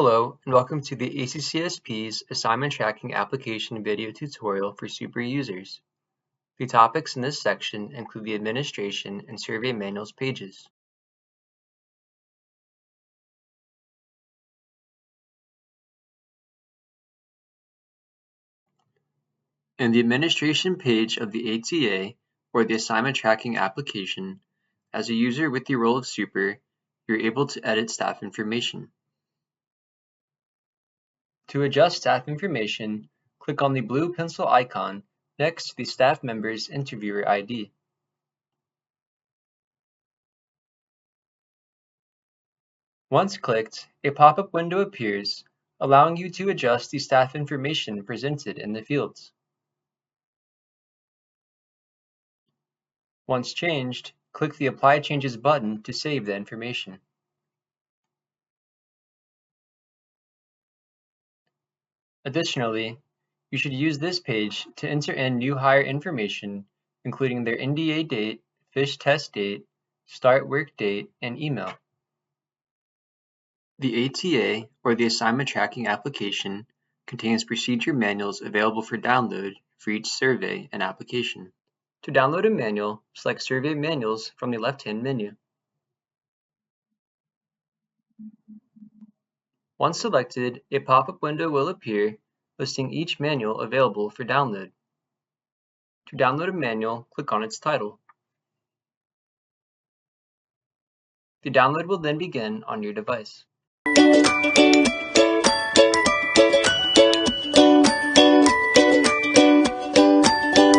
Hello, and welcome to the ACCSP's Assignment Tracking Application video tutorial for super users. The topics in this section include the administration and survey manuals pages. In the administration page of the ATA, or the Assignment Tracking Application, as a user with the role of super, you're able to edit staff information. To adjust staff information, click on the blue pencil icon next to the staff member's interviewer ID. Once clicked, a pop-up window appears, allowing you to adjust the staff information presented in the fields. Once changed, click the Apply Changes button to save the information. Additionally, you should use this page to enter in new hire information, including their NDA date, FISH test date, start work date, and email. The ATA, or the Assignment Tracking Application, contains procedure manuals available for download for each survey and application. To download a manual, select Survey Manuals from the left-hand menu. Once selected, a pop-up window will appear listing each manual available for download. To download a manual, click on its title. The download will then begin on your device.